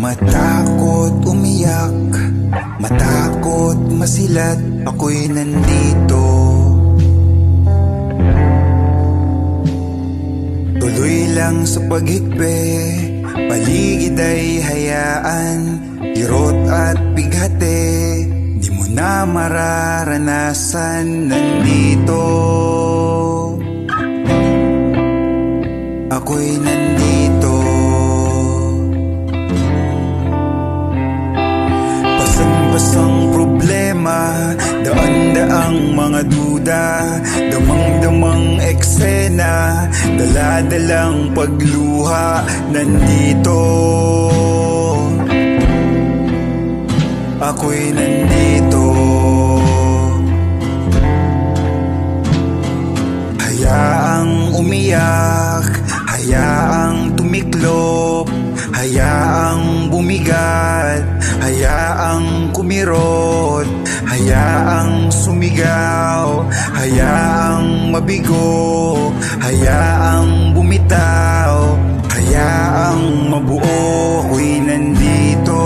Matakot umiyak, matakot masilat, ako'y nandito. Tuloy lang sa paghikbi, paligid ay hayaan, kirot at bighati, di mo na mararanasan. Nandito, ako'y nandito. Pasan-pasang problema, daan-daang mga duda, damang-damang eksena, dala-dalang pagluha. Nandito, ako'y nandito. Hayaang umiyak, hayaang tumiklop, hayaang bumigat, hayaang kumirot, hayaang sumigaw, hayaang mabigo, hayaang bumitaw, hayaang mabuo. Ako'y nandito,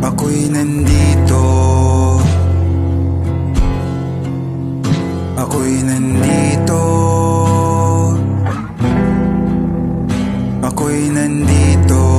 ako'y nandito, ako'y nandito, ako'y nandito.